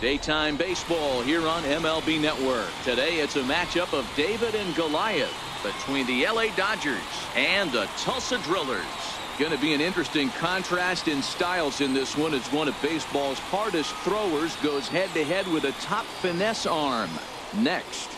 Daytime baseball here on MLB Network. Today it's a matchup of David and Goliath between the LA Dodgers and the Tulsa Drillers. Going to be an interesting contrast in styles in this one as one of baseball's hardest throwers goes head-to-head with a top finesse arm. Next.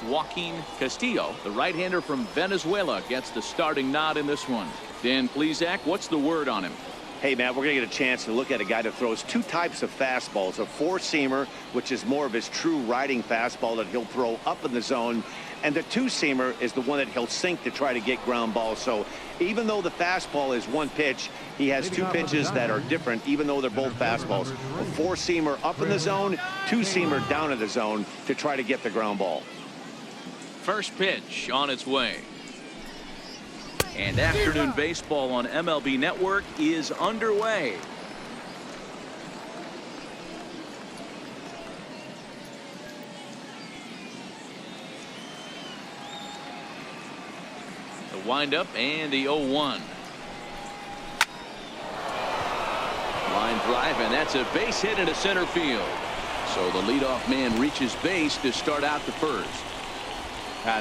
Joaquin Castillo, the right-hander from Venezuela, gets the starting nod in this one. Dan Plesac, what's the word on him? Hey, Matt, we're going to get a chance to look at a guy that throws two types of fastballs. A four-seamer, which is more of his true riding fastball that he'll throw up in the zone. And the two-seamer is the one that he'll sink to try to get ground balls. So even though the fastball is one pitch, he has two pitches that are different, even though they're both fastballs. A four-seamer up in the zone, two-seamer down in the zone to try to get the ground ball. First pitch on its way. And afternoon baseball on MLB Network is underway. The windup and the 0-1. Line drive, and that's a base hit into center field. So the leadoff man reaches base to start out the first.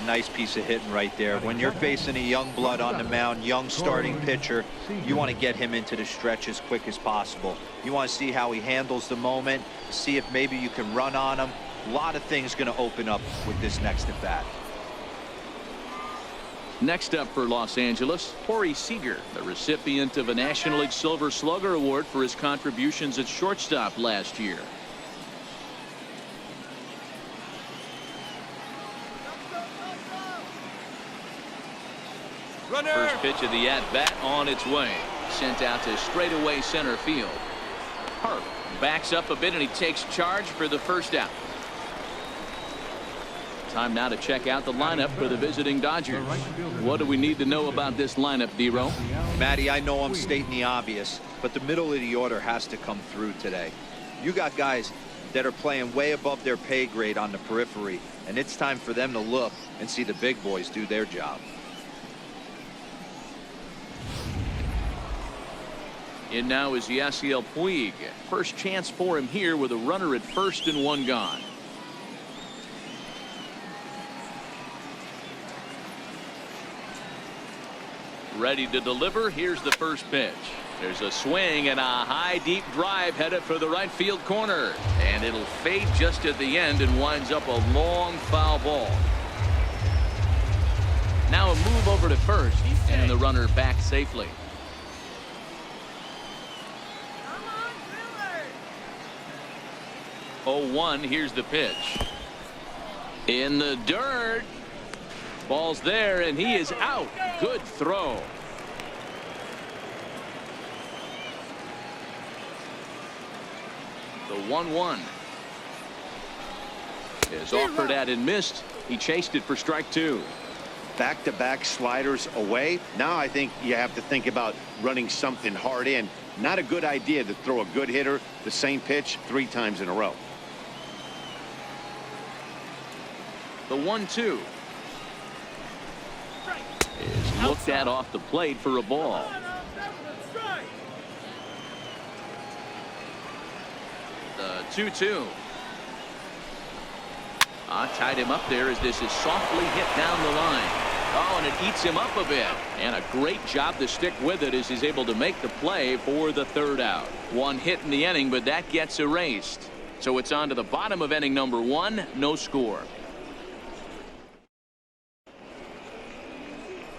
Nice piece of hitting right there. When you're facing a young blood on the mound, young starting pitcher, you want to get him into the stretch as quick as possible. You want to see how he handles the moment, see if maybe you can run on him. A lot of things going to open up with this next at bat. Next up for Los Angeles, Corey Seager, the recipient of a National League Silver Slugger Award for his contributions at shortstop last year. First pitch of the at-bat on its way. Sent out to straightaway center field. Harp backs up a bit and he takes charge for the first out. Time now to check out the lineup for the visiting Dodgers. What do we need to know about this lineup, D-Row? Matty, I know I'm stating the obvious, but the middle of the order has to come through today. You got guys that are playing way above their pay grade on the periphery, and it's time for them to look and see the big boys do their job. In now is Yasiel Puig. First chance for him here with a runner at first and one gone. Ready to deliver. Here's the first pitch. There's a swing and a high deep drive headed for the right field corner. And it'll fade just at the end and winds up a long foul ball. Now a move over to first and the runner back safely. 0-1. Here's the pitch. In the dirt. Ball's there and he is out. Good throw. The 1-1 is offered at and missed. He chased it for strike two. Back-to-back sliders away. Now I think you have to think about running something hard in. Not a good idea to throw a good hitter the same pitch 3 times in a row. The 1-2 is looked at off the plate for a ball. The 2-2. Tied him up there as this is softly hit down the line. Oh, and it eats him up a bit. And a great job to stick with it as he's able to make the play for the third out. One hit in the inning, but that gets erased. So it's on to the bottom of inning number 1. No score.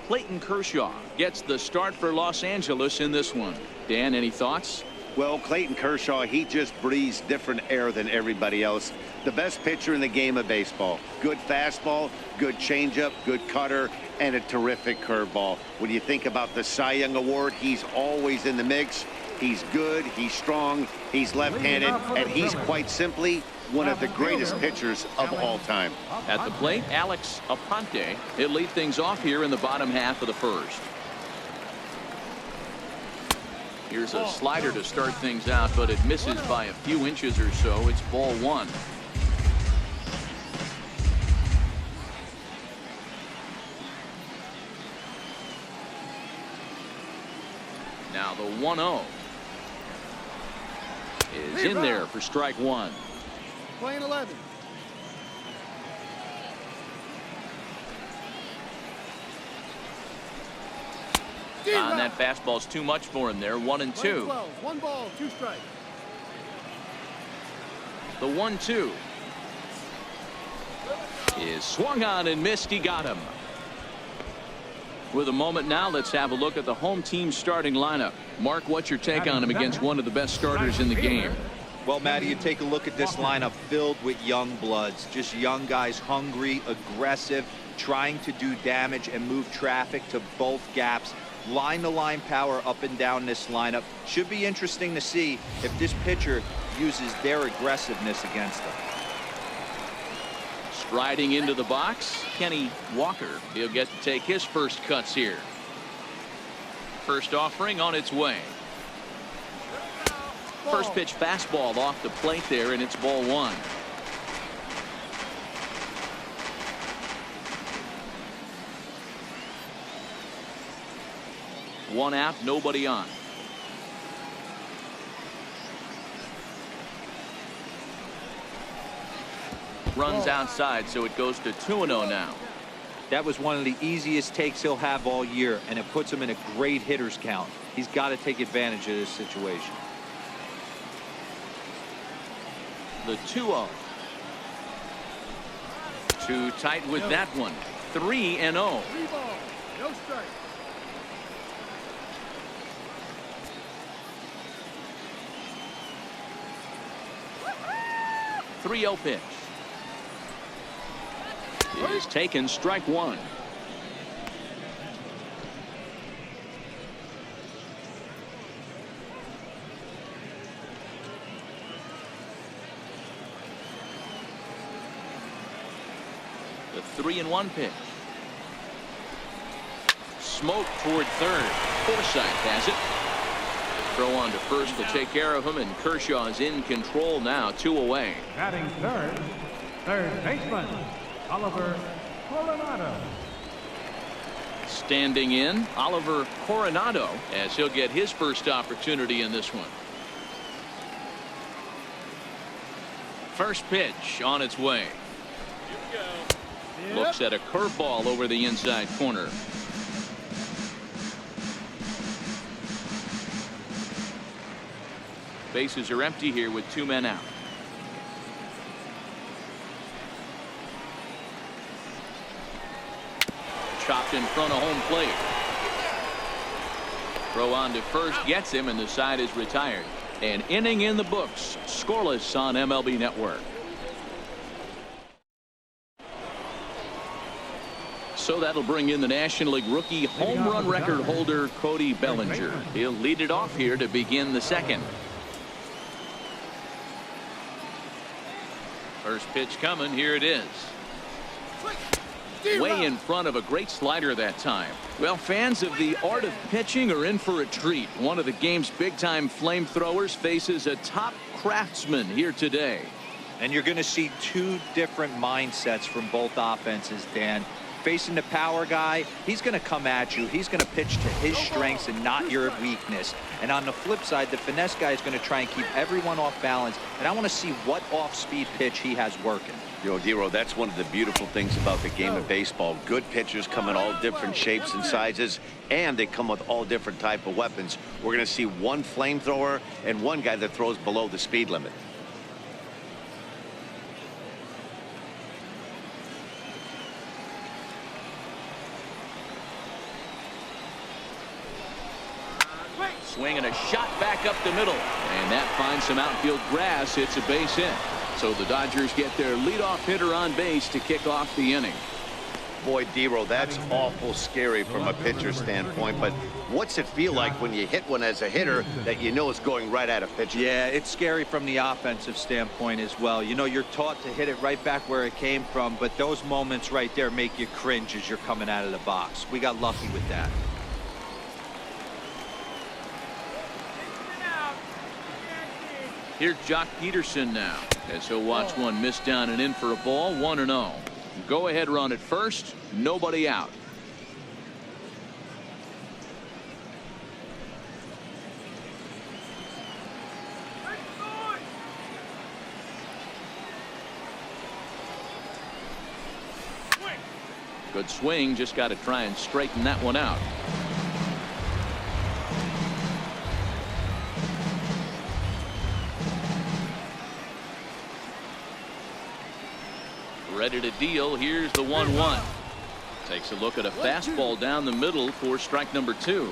Clayton Kershaw gets the start for Los Angeles in this one. Dan, any thoughts? Well, Clayton Kershaw, he just breathes different air than everybody else. The best pitcher in the game of baseball. Good fastball, good changeup, good cutter, and a terrific curveball. When you think about the Cy Young Award, he's always in the mix. He's good, he's strong, he's left-handed, and he's quite simply one of the greatest pitchers of all time. At the plate, Alex Aponte. He'll lead things off here in the bottom half of the first. Here's a slider to start things out, but it misses by a few inches or so. It's ball 1. Now the 1-0. is in there for strike one. Playing 11. And that fastball's too much for him there. 1-2. 1 ball, 2 strikes. The 1-2 is swung on and missed. He got him. With a moment now, let's have a look at the home team starting lineup. Mark, what's your take on him against one of the best starters in the game? Well, Matty, you take a look at this lineup filled with young bloods, just young guys, hungry, aggressive, trying to do damage and move traffic to both gaps. Line-to-line power up and down this lineup. Should be interesting to see if this pitcher uses their aggressiveness against them. Striding into the box, Kenny Walker. He'll get to take his first cuts here. First offering on its way. First pitch fastball off the plate there, and it's ball 1. One out, nobody on. Runs outside, so it goes to 2-0 now. That was one of the easiest takes he'll have all year, and it puts him in a great hitter's count. He's got to take advantage of this situation. The 2-0. Too tight with that one. 3-0. 3 ball, no strike. 3-0 pitch. It is taken, strike 1. The 3-1 pitch. Smoke toward third. Forsythe has it. Throw on to first to take care of him, and Kershaw's in control now, 2 away. Batting third baseman, Oliver Coronado. Standing in, Oliver Coronado, as he'll get his first opportunity in this one. First pitch on its way. Looks at a curveball over the inside corner. Bases are empty here with 2 men out. Chopped in front of home plate. Throw on to first, gets him, and the side is retired. An inning in the books, scoreless on MLB Network. So that'll bring in the National League rookie home run record holder Cody Bellinger. He'll lead it off here to begin the second. First pitch coming. Here it is. Way in front of a great slider that time. Well, fans of the art of pitching are in for a treat. One of the game's big-time flamethrowers faces a top craftsman here today. And you're going to see 2 different mindsets from both offenses, Dan. Facing the power guy, he's going to come at you. He's going to pitch to his strengths and not your weakness. And on the flip side, the finesse guy is going to try and keep everyone off balance. And I want to see what off-speed pitch he has working. Yo, Dero, that's one of the beautiful things about the game of baseball. Good pitchers come in all different shapes and sizes, and they come with all different type of weapons. We're going to see one flamethrower and one guy that throws below the speed limit. Swing and a shot back up the middle, and that finds some outfield grass. It's a base hit. So the Dodgers get their leadoff hitter on base to kick off the inning. Boy, Dero, that's awful scary from a pitcher standpoint, but what's it feel like when you hit one as a hitter that you know is going right at a pitcher? Yeah, it's scary from the offensive standpoint as well. You know, you're taught to hit it right back where it came from, but those moments right there make you cringe as you're coming out of the box. We got lucky with that. Here's Jock Peterson now, as he'll watch one miss down and in for a ball. 1-0. Go ahead run at first, nobody out. Good swing, just got to try and straighten that one out. Ready to deal. Here's the 1-1. Takes a look at a fastball down the middle for strike number 2.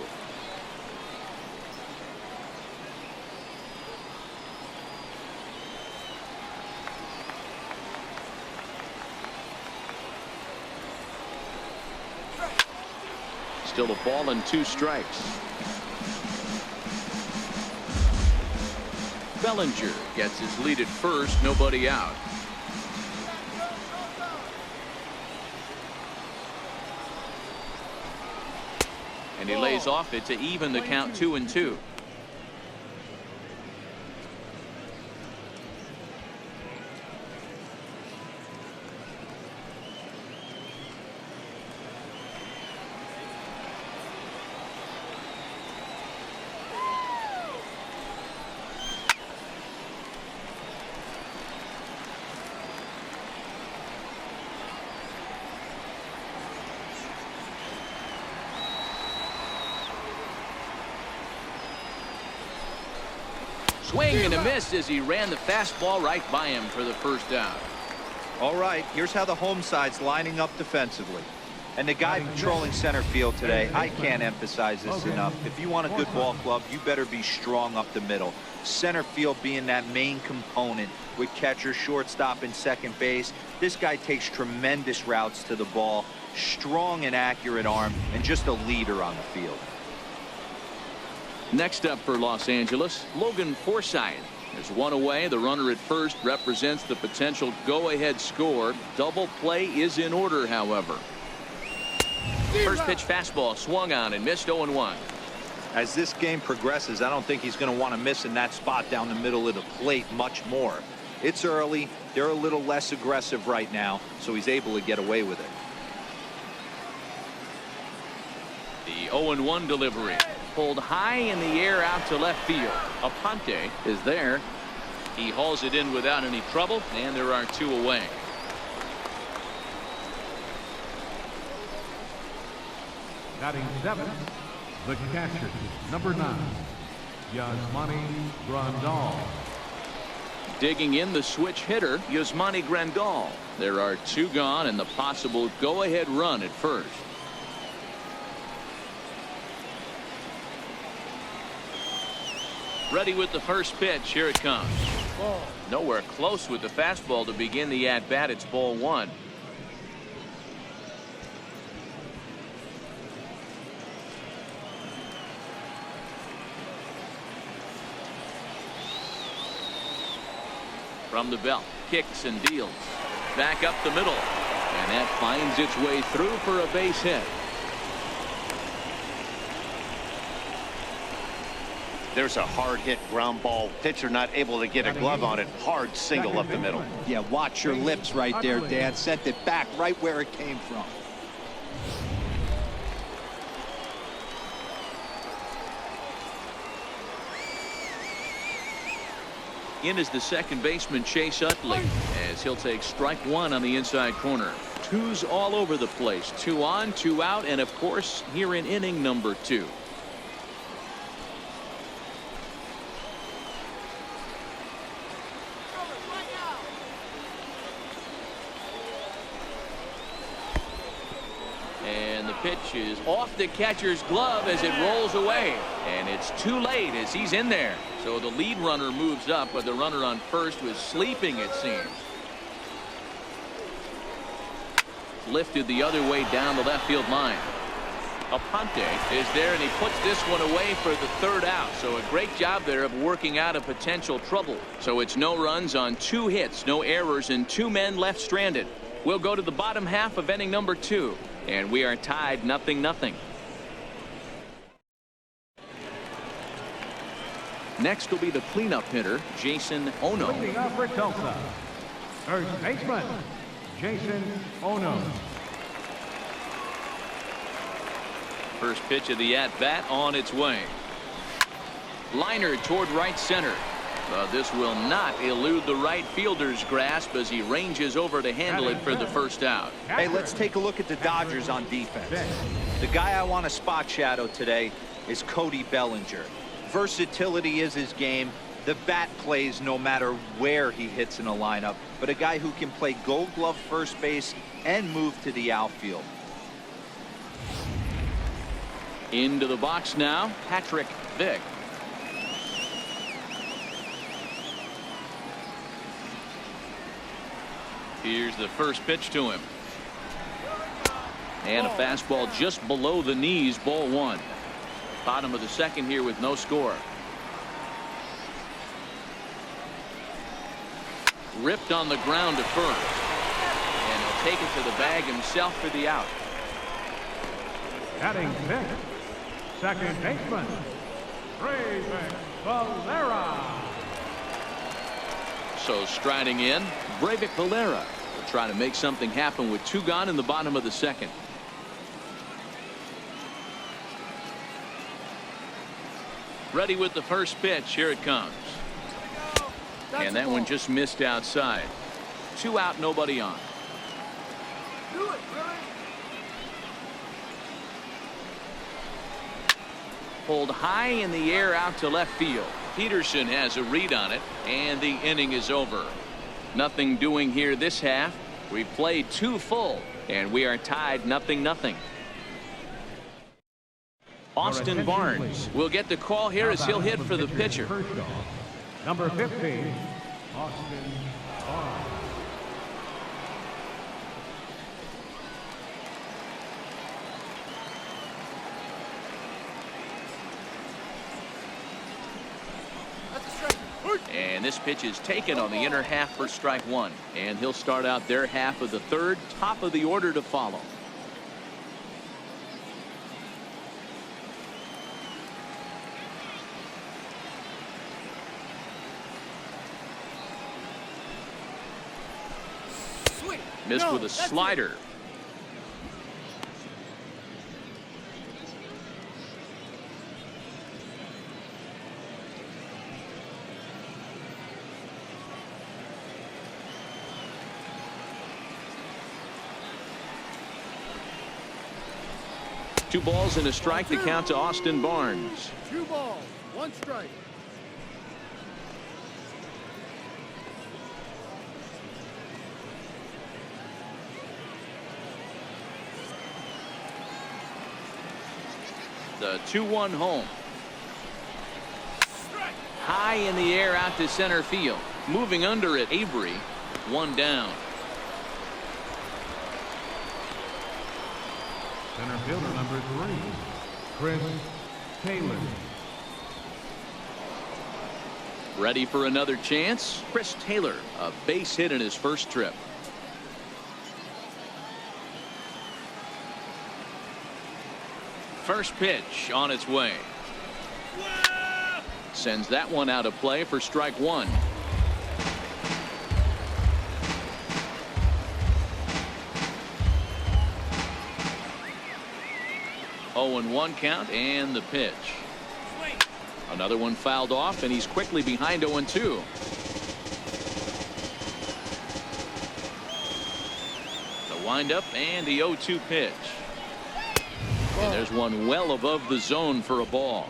Still a ball and 2 strikes. Bellinger gets his lead at first, nobody out. And he lays off it to even the count 2-2. Swing and a miss as he ran the fastball right by him for the first down. All right, here's how the home side's lining up defensively. And the guy patrolling center field today, I can't emphasize this enough. If you want a good ball club, you better be strong up the middle. Center field being that main component with catcher, shortstop, and second base. This guy takes tremendous routes to the ball, strong and accurate arm, and just a leader on the field. Next up for Los Angeles, Logan Forsythe. There's one away. The runner at first represents the potential go-ahead score. Double play is in order, however. First pitch fastball swung on and missed 0-1. As this game progresses, I don't think he's going to want to miss in that spot down the middle of the plate much more. It's early. They're a little less aggressive right now, so he's able to get away with it. The 0-1 delivery. Pulled high in the air out to left field. Aponte is there. He hauls it in without any trouble, and there are 2 away. Batting 7th, the catcher, number 9, Yasmani Grandal. Digging in the switch hitter, Yasmani Grandal. There are 2 gone and the possible go-ahead run at first. Ready with the first pitch. Here it comes. Ball. Nowhere close with the fastball to begin the at-bat. It's ball 1. From the belt, kicks and deals. Back up the middle. And that finds its way through for a base hit. There's a hard hit ground ball. Pitcher not able to get a glove on it. Hard single up the middle. Yeah, watch your lips right there, Dan. Sent it back right where it came from. In is the second baseman, Chase Utley, as he'll take strike 1 on the inside corner. 2's all over the place. 2 on, 2 out, and of course here in inning number 2. And the pitch is off the catcher's glove as it rolls away, and it's too late as he's in there. So the lead runner moves up, but the runner on first was sleeping, it seems. Lifted the other way down the left field line. Aponte is there, and he puts this one away for the 3rd out. So a great job there of working out a potential trouble. So it's no runs on 2 hits, no errors, and 2 men left stranded. We'll go to the bottom half of inning number 2, and we are tied 0-0. Next will be the cleanup hitter, Jason Ono. Leading off for Tulsa, first baseman, Jason Ono. First pitch of the at-bat on its way. Liner toward right center. This will not elude the right fielder's grasp as he ranges over to handle it for the first out. Hey, let's take a look at the Dodgers on defense. The guy I want to spot shadow today is Cody Bellinger. Versatility is his game. The bat plays no matter where he hits in a lineup, but a guy who can play Gold Glove first base and move to the outfield. Into the box now, Patrick Vick. Here's the first pitch to him. And a fastball just below the knees, ball one. Bottom of the second here with no score. Ripped on the ground to first. And he'll take it to the bag himself for the out. Batting sixth, second baseman, Brave Valera. So striding in, Breivik Valera will try to make something happen with two gone in the bottom of the second. Ready with the first pitch. Here it comes. And that one just missed outside. Two out, nobody on. Do it, Billy. Pulled high in the air out to left field. Peterson has a read on it, and the inning is over. Nothing doing here this half. We've played two full, and we are tied 0-0. Austin Barnes will get the call here as he'll hit for the pitcher. Number 15, Austin Barnes. And this pitch is taken on the inner half for strike one. And he'll start out their half of the third, top of the order to follow. Missed with a slider. Two balls and a strike to count to Austin Barnes. 2 balls, 1 strike. The 2-1 home. High in the air out to center field. Moving under it, Avery. 1 down. Center fielder number 3, Chris Taylor. Ready for another chance? Chris Taylor, a base hit in his first trip. First pitch on its way. Sends that one out of play for strike one. Oh, and 1 count and the pitch. Another one fouled off, and he's quickly behind 0-2. The windup and the 0-2 pitch. And there's one well above the zone for a ball.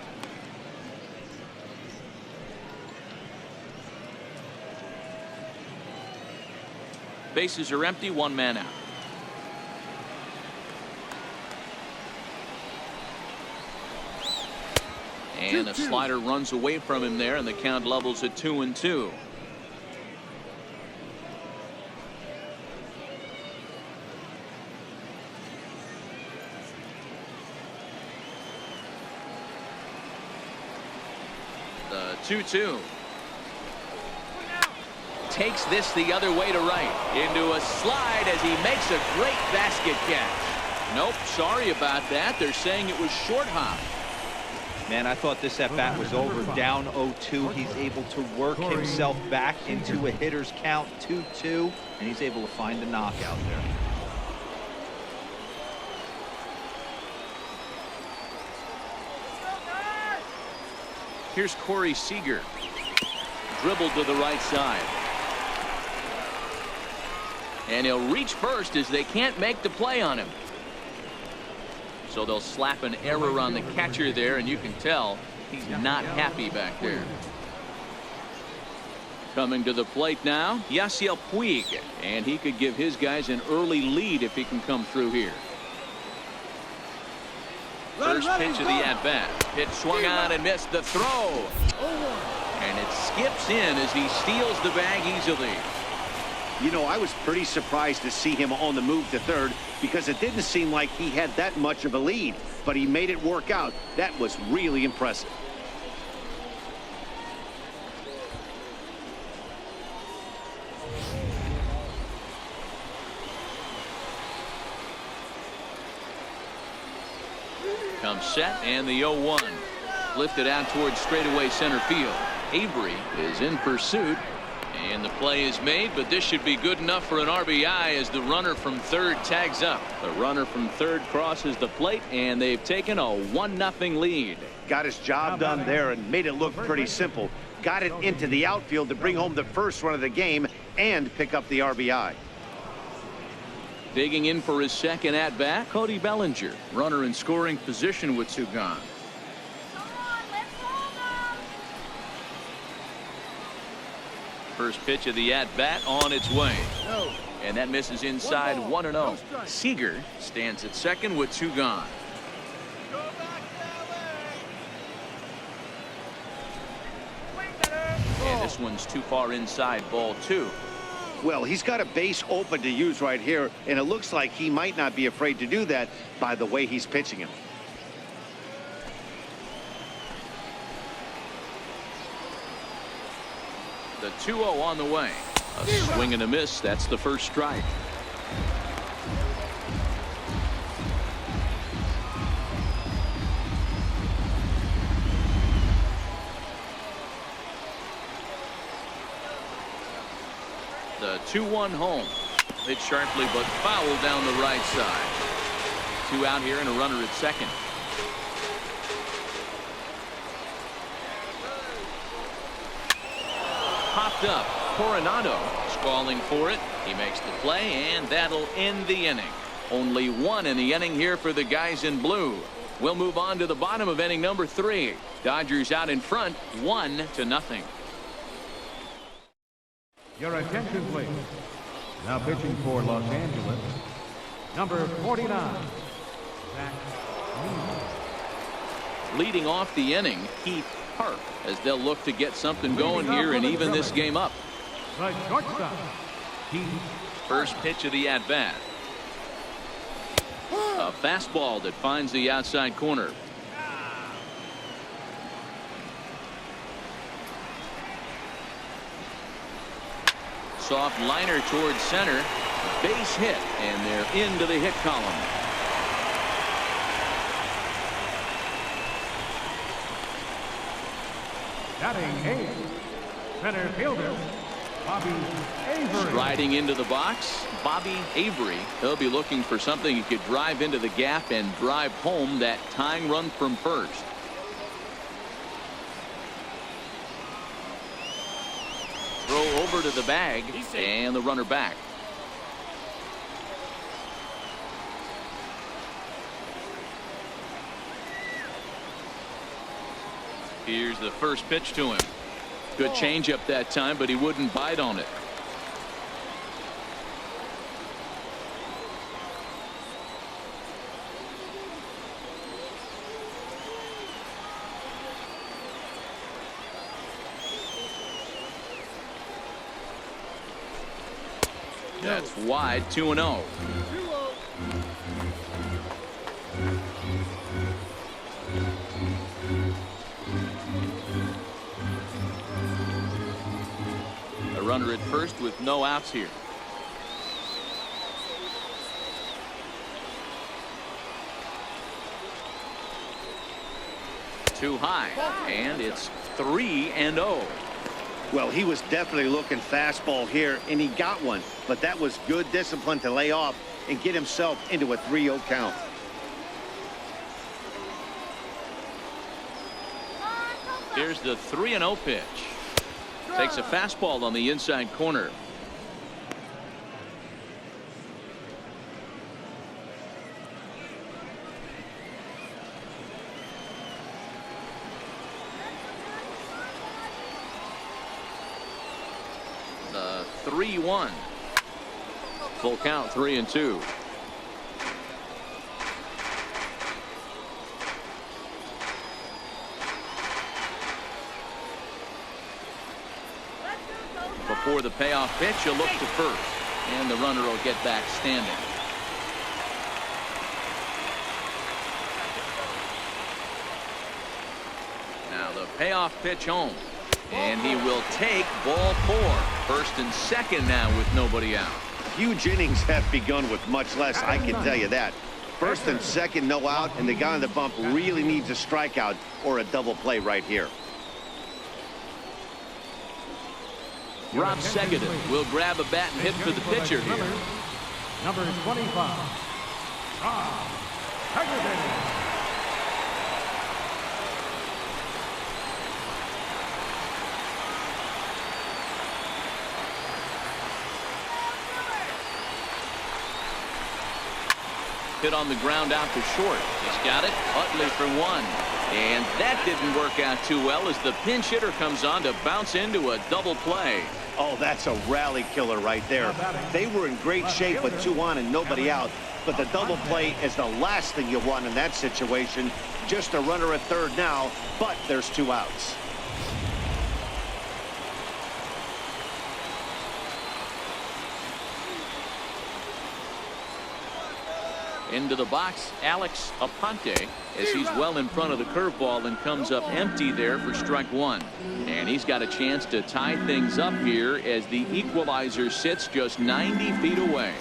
Bases are empty, 1 man out. And a slider runs away from him there, and the count levels at 2-2. The 2-2. Takes this the other way to right. Into a slide as he makes a great basket catch. Nope, sorry about that. They're saying it was short hop. Man, I thought this at-bat was over. Down 0-2. He's able to work himself back into a hitter's count, 2-2, and he's able to find a knockout there. Here's Corey Seager. dribble to the right side. And he'll reach first as they can't make the play on him. So they'll slap an error on the catcher there, and you can tell he's not happy back there. Coming to the plate now, Yasiel Puig, and he could give his guys an early lead if he can come through here. First pitch of the at-bat. It swung on and missed the throw. And it skips in as he steals the bag easily. You know, I was pretty surprised to see him on the move to third because it didn't seem like he had that much of a lead, but he made it work out. That was really impressive. Comes set, and the 0-1. Lifted out towards straightaway center field. Avery is in pursuit, and the play is made, but this should be good enough for an RBI as the runner from third tags up. The runner from third crosses the plate, and they've taken a 1-0 lead. Got his job done there and made it look pretty simple. Got it into the outfield to bring home the first run of the game and pick up the RBI. Digging in for his second at-bat, Cody Bellinger. Runner in scoring position with two gone. First pitch of the at-bat on its way. And that misses inside 1-0. Seager stands at second with two gone. And this one's too far inside, ball two. Well, he's got a base open to use right here, and it looks like he might not be afraid to do that by the way he's pitching him. The 2-0 on the way. A swing and a miss. That's the first strike. The 2-1 home. Hit sharply but foul down the right side. Two out here and a runner at second. Popped up. Coronado squalling for it. He makes the play, and that'll end the inning. Only one in the inning here for the guys in blue. We'll move on to the bottom of inning number 3. Dodgers out in front, 1-0. Your attention, please. Now pitching for Los Angeles, number 49, Zach Neiman. Leading off the inning, Keith Park, as they'll look to get something going here and even this game up. The shortstop, Keith. First pitch of the at-bat. A fastball that finds the outside corner. Soft liner towards center. Base hit, and they're into the hit column. Batting 8th, center fielder, Bobby Avery. Striding into the box, Bobby Avery. He'll be looking for something he could drive into the gap and drive home that tying run from first. Throw over to the bag, and the runner back. Here's the first pitch to him. Good changeup that time, but he wouldn't bite on it. That's wide, 2-0. A runner at first with no outs here. Too high, and it's 3-0. Well, he was definitely looking fastball here, and he got one. But that was good discipline to lay off and get himself into a 3-0 count. Here's the 3-0 pitch. Takes a fastball on the inside corner. The 3-1. Full count, 3-2. Before the payoff pitch, a look to first, and the runner will get back standing. Now the payoff pitch home, and he will take ball 4. First and second now with nobody out. Huge innings have begun with much less, I can tell you that. First and second, no out, and the guy on the bump really needs a strikeout or a double play right here. Rob Segedin will grab a bat and hit for the pitcher here. Number 25, Rob Segedin. Hit on the ground out to short. He's got it. Utley for 1. And that didn't work out too well as the pinch hitter comes on to bounce into a double play. Oh, that's a rally killer right there. They were in great shape with 2 on and nobody out, but the double play is the last thing you want in that situation. Just a runner at third now, but there's 2 outs. Into the box, Alex Aponte, as he's well in front of the curveball and comes up empty there for strike 1. And he's got a chance to tie things up here as the equalizer sits just 90 feet away.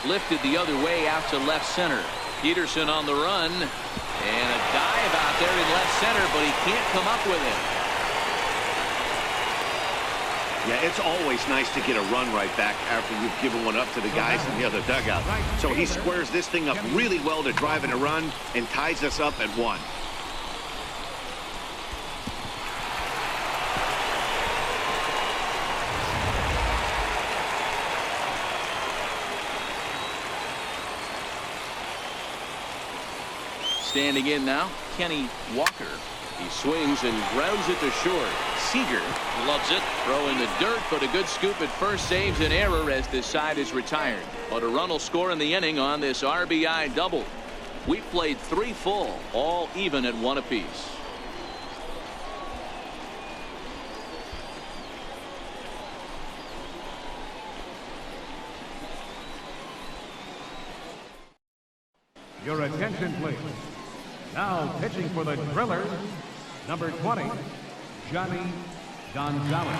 Lifted the other way out to left center. Peterson on the run. And a dive out there in left center, but he can't come up with it. Yeah, it's always nice to get a run right back after you've given one up to the guys in the other dugout. So he squares this thing up really well to drive in a run and ties us up at 1. Standing in now, Kenny Walker. He swings and grounds it to short. Seager loves it. Throw in the dirt, but a good scoop at first saves an error as this side is retired. But a run will score in the inning on this RBI double. We played 3 full, all even at 1 apiece. Your attention, please. Now pitching for the Drillers, number 20, Johnny Gonzalez.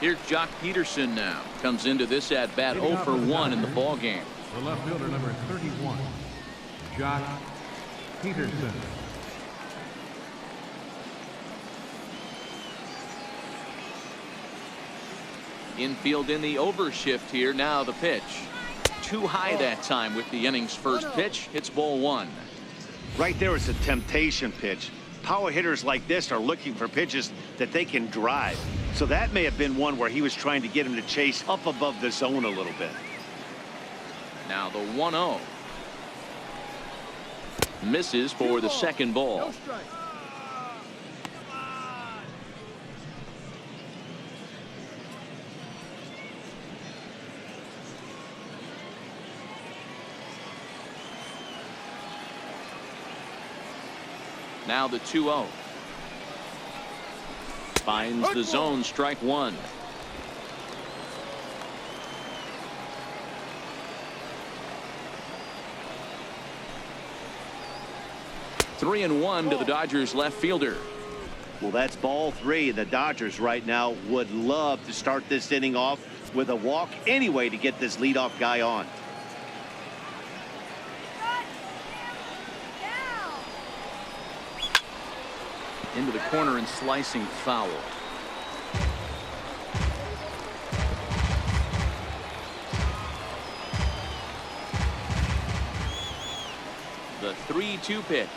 Here's Jock Peterson now. Comes into this at bat 0 for 1 in the ball game. The left fielder, number 31, Jock Peterson. Infield in the overshift here. Now the pitch. Too high that time with the inning's first pitch. It's ball 1. Right there is a temptation pitch. Power hitters like this are looking for pitches that they can drive. So that may have been one where he was trying to get him to chase up above the zone a little bit. Now the 1-0. Misses for the second ball. No strike. Now the 2-0. Finds the zone, strike 1. Three and 1 to the Dodgers left fielder. Well, that's ball 3. The Dodgers right now would love to start this inning off with a walk anyway to get this leadoff guy on. Into the corner and slicing foul. 3-2 pitch.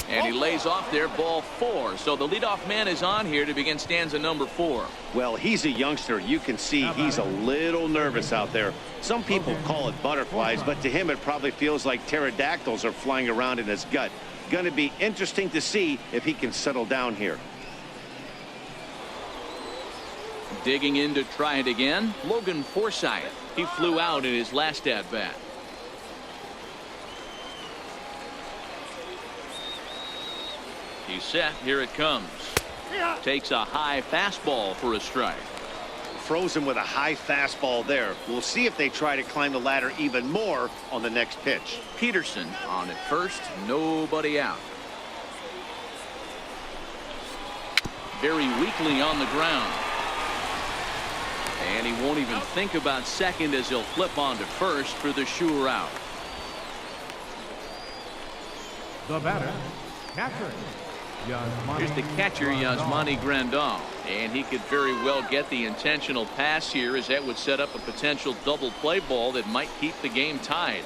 And he lays off there, ball 4. So the leadoff man is on here to begin stanza number 4. Well, he's a youngster. You can see he's a little nervous out there. Some people call it butterflies, but to him it probably feels like pterodactyls are flying around in his gut. Going to be interesting to see if he can settle down here. Digging in to try it again, Logan Forsythe. He flew out in his last at-bat. He's set. Here it comes. Takes a high fastball for a strike. Frozen with a high fastball there. We'll see if they try to climb the ladder even more on the next pitch. Peterson on at first. Nobody out. Very weakly on the ground. And he won't even think about second as he'll flip on to first for the sure out. The batter, catcher. Here's the catcher, Yasmani Grandal, and he could very well get the intentional pass here, as that would set up a potential double play ball that might keep the game tied.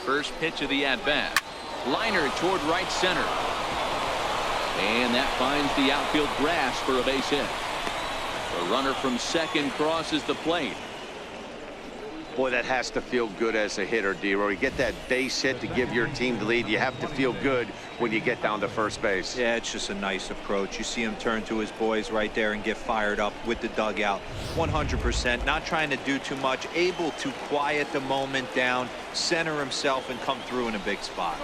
First pitch of the at-bat. Liner toward right center. And that finds the outfield grass for a base hit. The runner from second crosses the plate. Boy, that has to feel good as a hitter, D-Roy. You get that base hit to give your team the lead. You have to feel good when you get down to first base. Yeah, it's just a nice approach. You see him turn to his boys right there and get fired up with the dugout. 100%, not trying to do too much, able to quiet the moment down, center himself, and come through in a big spot.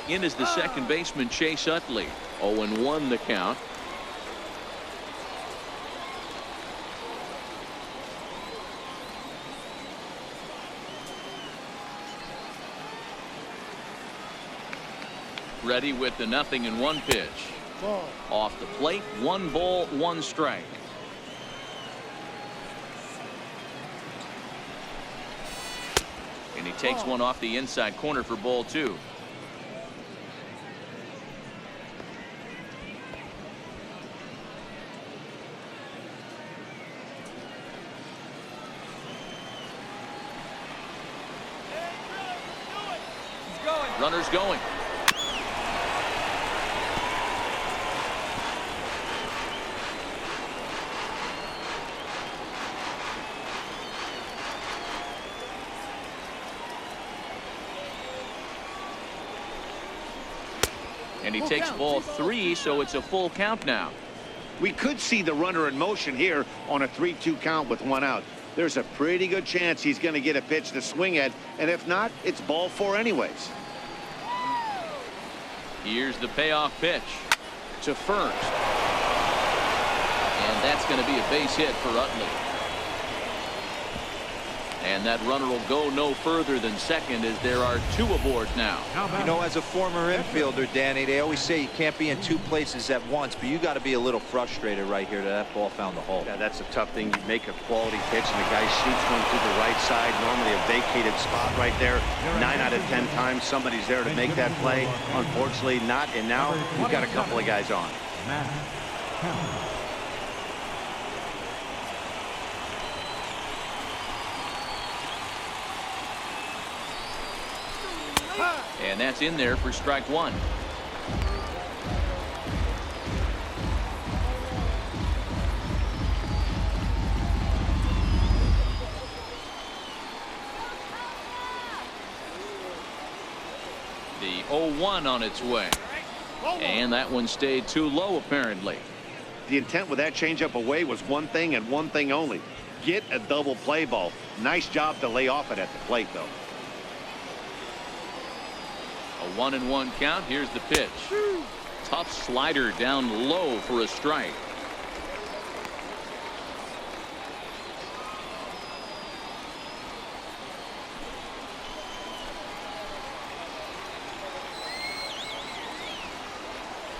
In is the second baseman, Chase Utley. 0-1 the count. Ready with the 0-1 pitch. Ball. Off the plate, 1 ball, 1 strike. And he takes one off the inside corner for ball 2. Runners going. And he takes ball 3, so it's a full count now. We could see the runner in motion here on a 3-2 count with 1 out. There's a pretty good chance he's going to get a pitch to swing at, and if not, it's ball 4 anyways. Here's the payoff pitch to first. And that's going to be a base hit for Utley. And that runner will go no further than second, as there are 2 aboard now. You know, as a former infielder, Danny, they always say you can't be in 2 places at once, but you got to be a little frustrated right here that ball found the hole. Yeah, that's a tough thing. You make a quality pitch and the guy shoots one to the right side, normally a vacated spot right there. 9 out of 10 times somebody's there to make that play. Unfortunately not, and now we've got a couple of guys on. And that's in there for strike 1. The 0-1 on its way. And that one stayed too low, apparently. The intent with that changeup away was one thing and one thing only. Get a double play ball. Nice job to lay off it at the plate, though. A 1-1 count. Here's the pitch. Tough slider down low for a strike.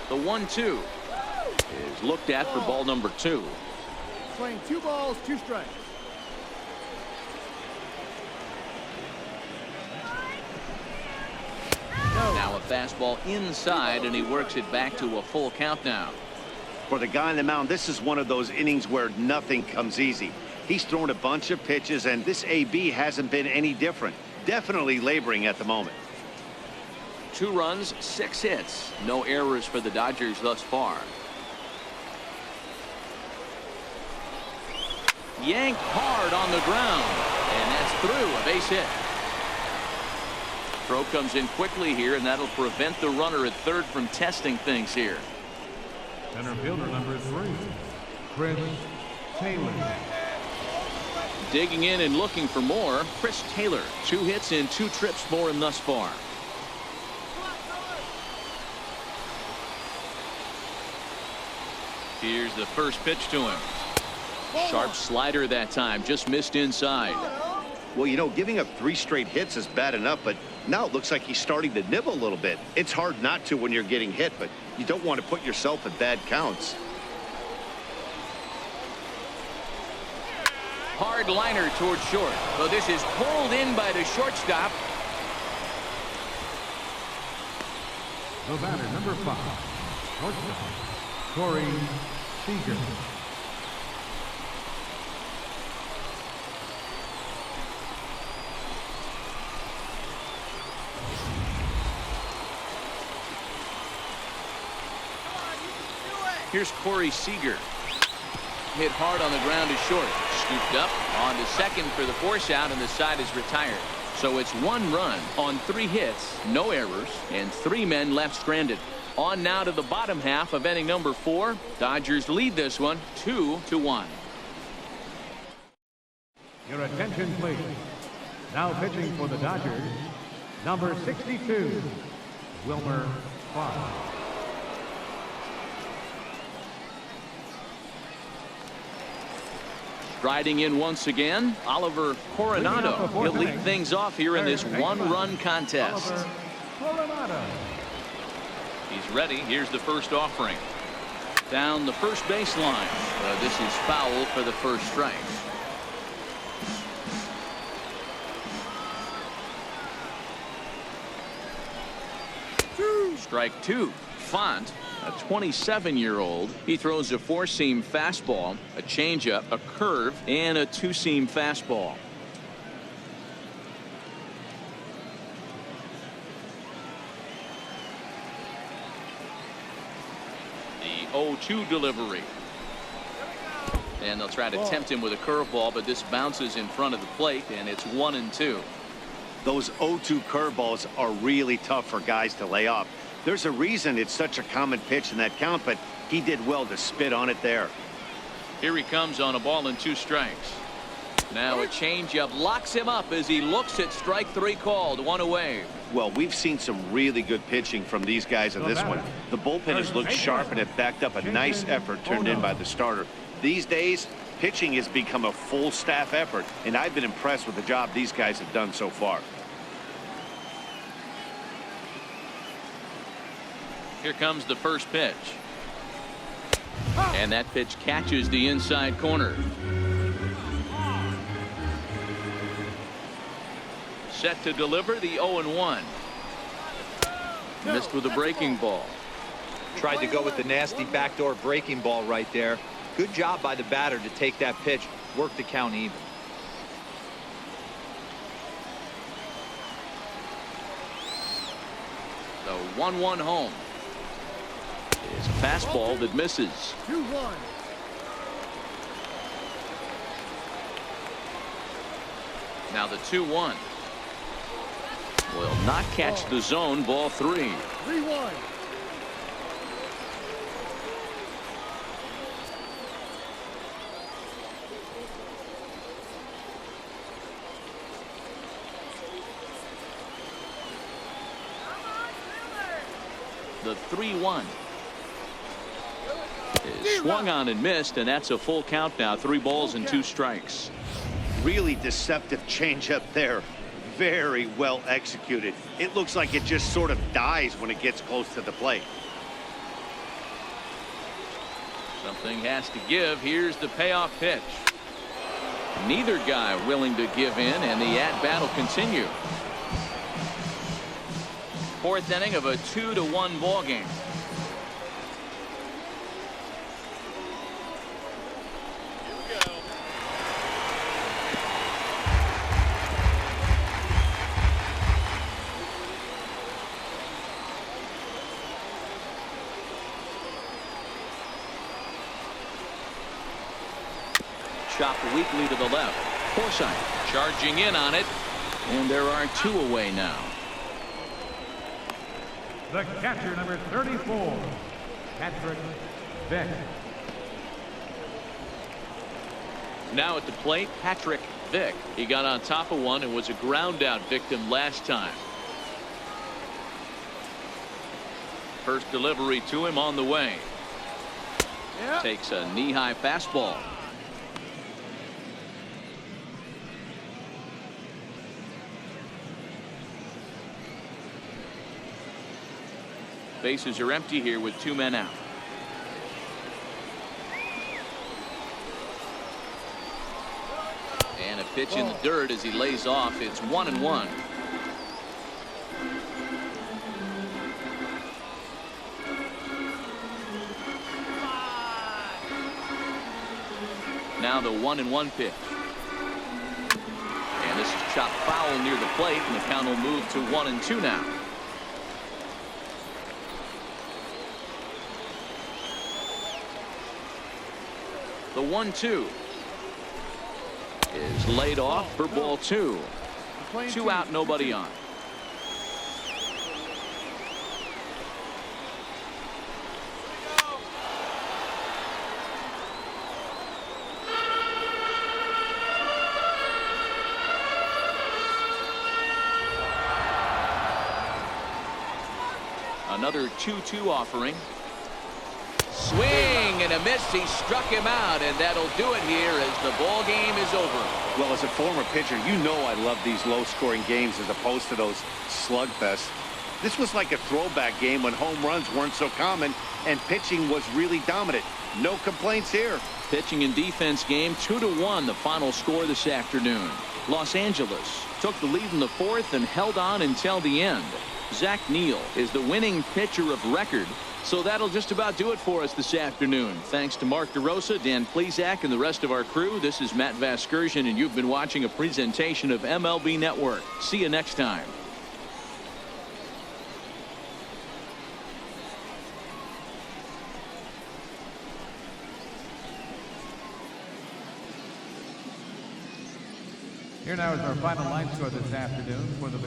The 1-2 is looked at for ball number 2. Swing 2 balls, 2 strikes. Now a fastball inside, and he works it back to a full count now. For the guy on the mound, this is one of those innings where nothing comes easy. He's thrown a bunch of pitches, and this AB hasn't been any different. definitely laboring at the moment. 2 runs, 6 hits. No errors for the Dodgers thus far. Yanked hard on the ground, and that's through, a base hit. Throw comes in quickly here, and that'll prevent the runner at third from testing things here. Center fielder number 3, Chris Taylor. Digging in and looking for more, Chris Taylor. 2 hits in 2 trips for him thus far. Here's the first pitch to him. Sharp slider that time, just missed inside. Well, you know, giving up 3 straight hits is bad enough, but now it looks like he's starting to nibble a little bit. It's hard not to when you're getting hit, but you don't want to put yourself in bad counts. Hard liner towards short. So this is pulled in by the shortstop. The batter, number 5, shortstop, Corey Seager. Here's Corey Seager. Hit hard on the ground to short. Scooped up on to second for the force out, and the side is retired. So it's 1 run on 3 hits, no errors, and 3 men left stranded. On now to the bottom half of inning number 4. Dodgers lead this one 2-1. Your attention, please. Now pitching for the Dodgers, number 62, Wilmer Farr. Striding in once again, Oliver Coronado. He'll lead things off here in this 1-run contest. Oliver Coronado. He's ready. Here's the first offering. Down the first baseline. This is foul for the first strike. Strike 2. Font, a 27-year-old. He throws a 4-seam fastball, a changeup, a curve, and a 2-seam fastball. The 0-2 delivery. And they'll try to tempt him with a curveball, but this bounces in front of the plate, and it's 1-2. Those 0-2 curveballs are really tough for guys to lay off. There's a reason it's such a common pitch in that count, but he did well to spit on it there. Here he comes on a ball and 2 strikes. Now a changeup locks him up as he looks at strike 3 called. 1 away. Well, we've seen some really good pitching from these guys in this one. The bullpen has looked sharp, and it backed up a nice effort turned in by the starter. These days, pitching has become a full staff effort, and I've been impressed with the job these guys have done so far. Here comes the first pitch. And that pitch catches the inside corner. Set to deliver the 0-1. Missed with a breaking ball. Tried to go with the nasty backdoor breaking ball right there. Good job by the batter to take that pitch, work the count even. The 1-1 home. It's a fastball that misses. 2-1. Now the 2-1 will not catch the zone. Ball 3. 3-1. The 3-1 is swung on and missed, and that's a full count now. 3 balls and 2 strikes. Really deceptive changeup there. Very well executed. It looks like it just sort of dies when it gets close to the plate. Something has to give. Here's the payoff pitch. Neither guy willing to give in, and the at-bat will continue. 4th inning of a 2-1 ball game. chop weakly to the left. Forsythe charging in on it. And there are 2 away now. The catcher, number 34, Patrick Vick. Now at the plate, Patrick Vick. He got on top of one and was a ground out victim last time. First delivery to him on the way. Yep. Takes a knee-high fastball. Bases are empty here with 2 men out. And a pitch in the dirt as he lays off. It's 1-1. Now the 1-1 pitch. And this is chopped foul near the plate, and the count will move to 1-2 now. The 1-2 is laid off for ball 2. 2 out, nobody on. Another 2-2 offering. Swing and a miss. He struck him out, and that'll do it here as the ball game is over. Well, as a former pitcher, you know I love these low-scoring games as opposed to those slugfests. This was like a throwback game when home runs weren't so common and pitching was really dominant. No complaints here. Pitching and defense game, 2-1 the final score this afternoon. Los Angeles took the lead in the 4th and held on until the end. Zach Neal is the winning pitcher of record. So that'll just about do it for us this afternoon. Thanks to Mark DeRosa, Dan Plesac, and the rest of our crew. This is Matt Vasgersian, and you've been watching a presentation of MLB Network. See you next time. Here now is our final line score this afternoon for the